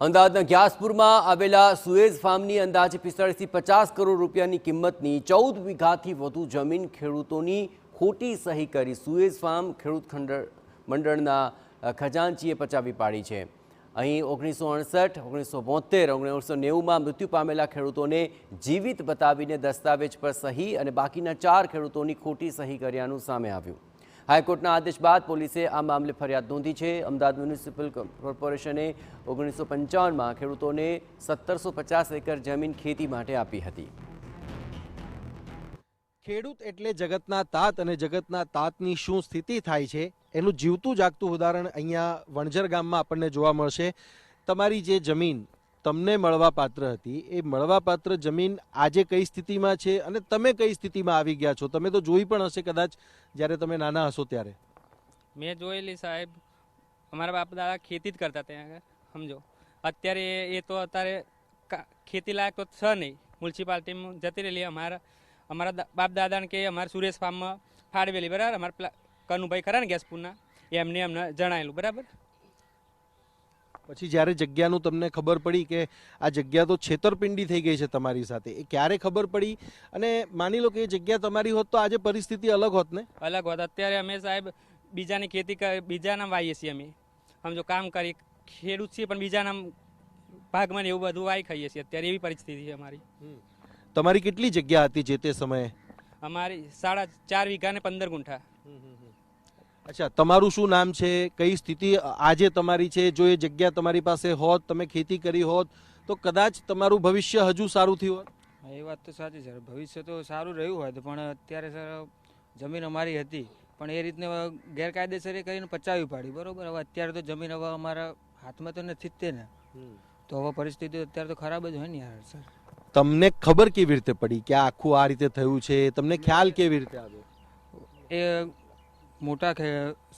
અમદાવાદના ગ્યાસપુરમાં આવેલા સુએઝ ફાર્મની અંદાજે 45 થી 50 કરોડ રૂપિયાની કિંમતની 14 વીઘાથી વધુ જમીન ખેડૂતોની ખોટી સહી કરી સુએઝ ફાર્મ ખેડૂત મંડળના ખજાનચીએ પચાવી પાડી છે। અહીં 1968, 1972, 1990માં મૃત્યુ પામેલા ખેડૂતોને જીવિત બતાવીને દસ્તાવેજ પર સહી અને બાકીના 4 ખેડૂતોની ખોટી સહી કર્યાનું સામે આવ્યું। હાઈકોર્ટના આદેશ બાદ પોલીસે આ મામલે ફરિયાદ નોંધી છે। અમદાવાદ મ્યુનિસિપલ કોર્પોરેશને 1955માં ખેડૂતોને 1750 એકર જમીન ખેતી માટે આપી હતી। ખેડૂત એટલે જગતના તાત અને જગતના તાતની શું સ્થિતિ થાય છે એનું જીવતું જાગતું ઉદાહરણ અહીંયા વણઝર ગામમાં આપણને જોવા મળશે। તમારી જે જમીન તમને મળવાપાત્ર હતી એ મળવાપાત્ર જમીન આજે કઈ સ્થિતિમાં છે અને તમે કઈ સ્થિતિમાં આવી ગયા છો? તમે તો જોઈ પણ હશે કદાચ જ્યારે તમે નાના હશો ત્યારે। મેં જોયેલી સાહેબ, અમારા બાપ દાદા ખેતી જ કરતા ત્યાં આગળ, સમજો। અત્યારે એ તો અત્યારે ખેતી લાયક તો છે નહીં, મ્યુનિસિપાલિટીમાં જતી રહેલી। અમારા બાપ દાદાને કે અમારે સુરેશ ફાર્મમાં ફાળવેલી, બરાબર। અમારા પેલા કનુભાઈ ખરા ને ગેસપુરના, એમને જણાયેલું, બરાબર। પછી જ્યારે જગ્યાનું તમને ખબર પડી કે આ જગ્યા તો છેતરપિંડી થઈ ગઈ છે તમારી સાથે, એ ક્યારે ખબર પડી? અને માની લો કે એ જગ્યા તમારી હોત તો આજે પરિસ્થિતિ અલગ હોત ને? અલગ હોત। અત્યારે અમે સાહેબ બીજાની ખેતી બીજાના વાવીએ છીએ, અમે સમજો કામ કરી ખેડૂત છીએ પણ બીજાના ભાગમાં એવું બધું વાવી ખાઈએ છીએ। અત્યારે એવી પરિસ્થિતિ છે અમારી। તમારી કેટલી જગ્યા હતી જે તે સમયે? અમારી 4.5 વીઘા ને 15 ગુંઠા। અચ્છા, તમારું શું નામ છે? કઈ સ્થિતિ આજે તમારી છે? જો એ જગ્યા તમારી પાસે હોત, તમે ખેતી કરી હોત તો કદાચ તમારું ભવિષ્ય હજુ સારું થયું હોત? એ વાત તો સાચી સર, ભવિષ્ય તો સારું રહ્યું હોય, પણ અત્યારે સર જમીન અમારી હતી પણ એ રીતને ગેરકાયદેસર કરીને પચાવી પાડી, બરોબર। હવે અત્યારે તો જમીન હવે અમારા હાથમાં તો નથી જ તે ને, તો હવે પરિસ્થિતિ અત્યારે તો ખરાબ જ હોય ને યાર સર। તમને ખબર કેવી રીતે પડી કે આ આખું આ રીતે થયું છે? તમને ખ્યાલ કેવી રીતે આવ્યો? એ મોટા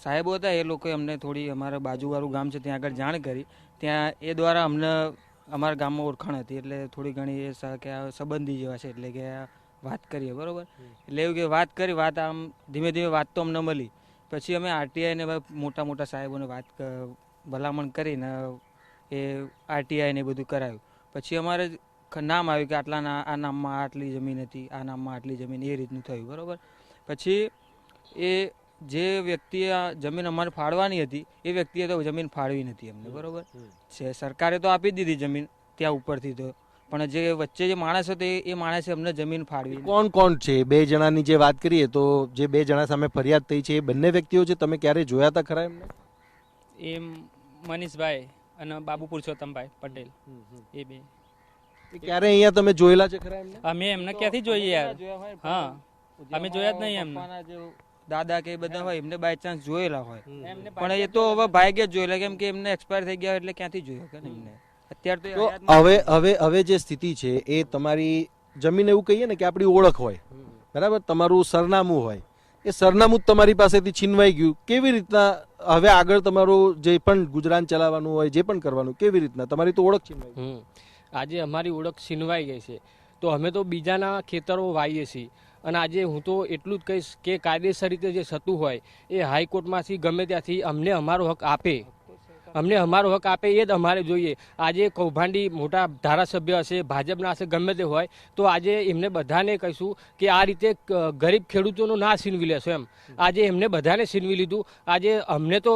સાહેબો હતા, એ લોકોએ અમને થોડી, અમારા બાજુવાળું ગામ છે ત્યાં આગળ જાણ કરી, ત્યાં એ દ્વારા અમને અમારા ગામમાં ઓળખાણ હતી એટલે થોડી ઘણી એ કે સંબંધી જેવા છે એટલે કે વાત કરીએ, બરાબર। એટલે એવું કે વાત કરી, વાત આમ ધીમે ધીમે વાત તો અમને મળી। પછી અમે આરટીઆઈને મોટા મોટા સાહેબોને વાત ભલામણ કરીને એ આરટીઆઈને બધું કરાયું। પછી અમારે નામ આવ્યું કે આટલાના આ નામમાં આટલી જમીન હતી, આ નામમાં આટલી જમીન, એ રીતનું થયું, બરાબર। પછી એ જે વ્યક્તિએ આ જમીન અમારે ફાળવાની હતી એ વ્યક્તિએ તો જમીન ફાળવી નથી અમને, બરાબર છે। સરકારે તો આપી દીધી જમીન ત્યાં ઉપરથી તો, પણ જે વચ્ચે જે માણસ હતો એ માણસે અમને જમીન ફાળવી। કોણ કોણ છે? 2 જણાની જે વાત કરીએ તો જે 2 જણા સામે ફરિયાદ થઈ છે એ બંને વ્યક્તિઓ છે, તમે ક્યારે જોયા હતા ખરા એમને? એ મનીષભાઈ અને બાબુ પુરુષોત્તમભાઈ પટેલ, એ બે ક્યારે અહીંયા તમે જોયેલા છે ખરા એમને? અમે એમને ક્યાંથી જોઈએ યાર? હા, અમે જોયા જ નહીં એમને। દાદા કે બધા હોય એમને બાય ચાન્સ જોયેલા હોય, પણ એ તો હવે ભાગ્યે જ જોયેલા, કેમ કે એમને એક્સપાયર થઈ ગયા એટલે ક્યાંથી જોયો કે એમને અત્યારે તો હવે જે સ્થિતિ છે એ તમારી જમીન, એવું કહીએ ને કે આપણી ઓળખ હોય, બરાબર, તમારું સરનામું હોય, એ સરનામું તમારી પાસેથી છીનવાઈ ગયું। કેવી રીતના હવે આગળ તમારું જે પણ ગુજરાન ચલાવવાનું હોય, જે પણ કરવાનું, કેવી રીતના? તમારી તો ઓળખ છીનવાઈ, આજે અમારી ઓળખ છીનવાઈ ગઈ છે તો અમે તો બીજાના ખેતરો વાવીએ છીએ। અને આજે હું તો એટલું જ કહીશ કે કાયદેસર રીતે જે થતું હોય એ હાઈકોર્ટમાંથી ગમે ત્યાંથી અમને અમારો હક આપે, અમને અમારો હક આપે, એ જ અમારે જોઈએ। આજે કૌભાંડી મોટા ધારાસભ્ય હશે, ભાજપના હશે, ગમે તે હોય તો આજે એમને બધાને કહીશું કે આ રીતે ગરીબ ખેડૂતોનું ના છીનવી લેશો એમ। આજે એમને બધાને છીનવી લીધું। આજે અમને તો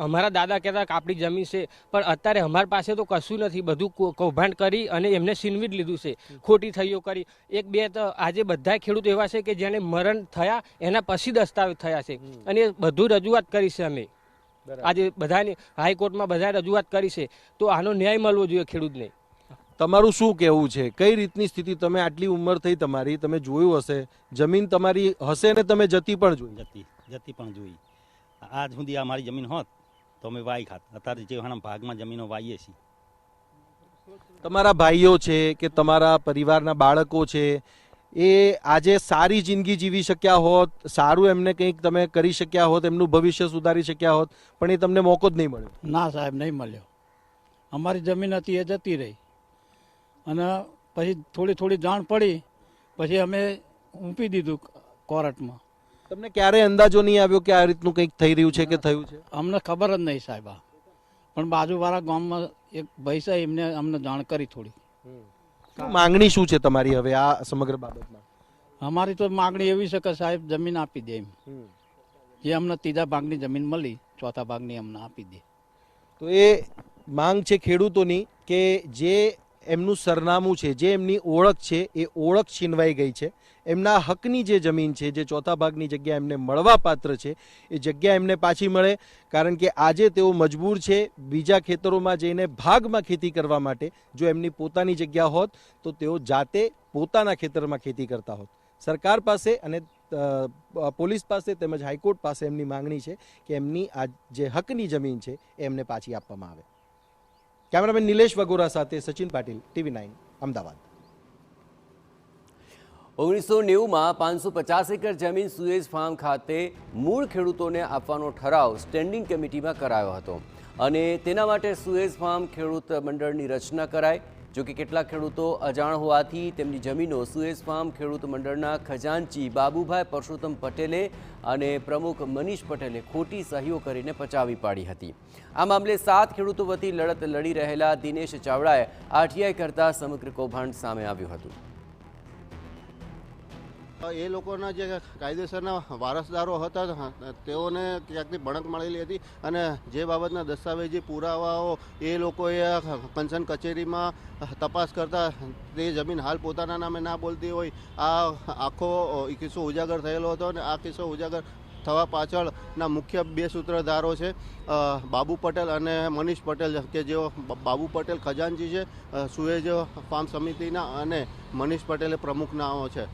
અમારા દાદા કહેતા કે આપણી જમીન છે, પણ અત્યારે અમારી પાસે તો કશું નથી, બધું કૌભાંડ કરી અને એમને છીનવી જ લીધું છે, ખોટી થઈઓ કરી। 1-2 તો આજે બધા ખેડૂત એવા છે કે જેને મરણ થયા એના પછી દસ્તાવેજ થયા છે અને એ બધું રજૂઆત કરી છે અમે આજે બધાની હાઈકોર્ટમાં બધા રજૂઆત કરી છે, તો આનો ન્યાય મળવો જોઈએ ખેડૂતને। તમારું શું કહેવું છે? કઈ રીતની સ્થિતિ? તમે આટલી ઉંમર થઈ તમારી, તમે જોયું હશે, જમીન તમારી હશે ને તમે જતી પણ જોઈ? જતી પણ જોઈ। આજ સુધી અમારી જમીન હોત તો અમે વાઈ ખાત। અત્યારે જે ભાગમાં જમીનો વાઈએ છીએ। તમારા ભાઈઓ છે કે તમારા પરિવારના બાળકો છે, એ આજે સારી જિંદગી જીવી શક્યા હોત, સારું એમને કંઈક તમે કરી શક્યા હોત, એમનું ભવિષ્ય સુધારી શક્યા હોત, પણ એ તમને મોકો જ નહીં મળ્યો? ના સાહેબ, નહીં મળ્યો। અમારી જમીન હતી એ જતી રહી અને પછી થોડી જાણ પડી પછી અમે ઊંપી દીધું કોર્ટમાં। તમને ક્યારે અંદાજો નહીં આવ્યો કે આ રીતનું કંઈક થઈ રહ્યું છે કે થયું છે? અમને ખબર જ નહીં સાહેબ, પણ બાજુવાળા ગામમાં એક ભાઈ છે એમને અમને જાણ કરી થોડી. માંગણી શું છે તમારી હવે આ સમગ્ર બાબતમાં? અમારી તો માગણી એવી છે કે સાહેબ જમીન આપી દે એમ. જે અમને ત્રીજા ભાગની જમીન મળી, ચોથા ભાગની અમને આપી દે. તો એ માંગ છે ખેડૂતોની કે જે એમનું સરનામું છે, જે એમની ઓળખ છે, એ ઓળખ છીનવાઈ ગઈ છે. એમના હકની જે જમીન છે, જે ચોથા ભાગની જગ્યા એમને મળવા પાત્ર છે, એ જગ્યા એમને પાછી મળે. કારણ કે આજે તેઓ મજબૂર છે બીજા ખેતરોમાં જઈને ભાગમાં ખેતી કરવા માટે. જો એમની પોતાની જગ્યા હોત તો તેઓ જાતે પોતાના ખેતરમાં ખેતી કરતા હોત. સરકાર પાસે અને પોલીસ પાસે તેમજ હાઈકોર્ટ પાસે એમની માંગણી છે કે એમની આ જે હકની જમીન છે એ એમને પાછી આપવામાં આવે. કેમેરામેન નિલેશ વગોરા સાથે સચિન પાટીલ, TV9 અમદાવાદ. 1990માં 550 એકર જમીન સુએઝ ફાર્મ ખાતે મૂળ ખેડૂતોને આપવાનો ઠરાવ સ્ટેન્ડિંગ કમિટીમાં કરાયો હતો અને તેના માટે સુએઝ ફાર્મ ખેડૂત મંડળની રચના કરાઈ. જોકે કેટલાક ખેડૂતો અજાણ હોવાથી તેમની જમીનો સુએઝ ફાર્મ ખેડૂત મંડળના ખજાનચી બાબુભાઈ પરસોત્તમ પટેલે અને પ્રમુખ મનીષ પટેલે ખોટી સહીઓ કરીને પચાવી પાડી હતી. આ મામલે 7 ખેડૂતો વતી લડત લડી રહેલા દિનેશ ચાવડાએ આરટીઆઈ કરતા સમગ્ર કૌભાંડ સામે આવ્યું હતું. એ લોકોના જે કાયદેસરના વારસદારો હતા તેઓને ક્યાંકથી ભણક મળેલી હતી અને જે બાબતના દસ્તાવેજી પુરાવાઓ એ લોકોએ કન્સર્ન કચેરીમાં તપાસ કરતા તે જમીન હાલ પોતાના નામે ના બોલતી હોય. આ આખો કિસ્સો ઉજાગર થયેલો હતો અને આ કિસ્સો ઉજાગર થવા પાછળના મુખ્ય 2 સૂત્રધારો છે બાબુ પટેલ અને મનીષ પટેલ, કે જેઓ બાબુ પટેલ ખજાનચી છે સુએજ ફાર્મ સમિતિના અને મનીષ પટેલે પ્રમુખ નામો છે.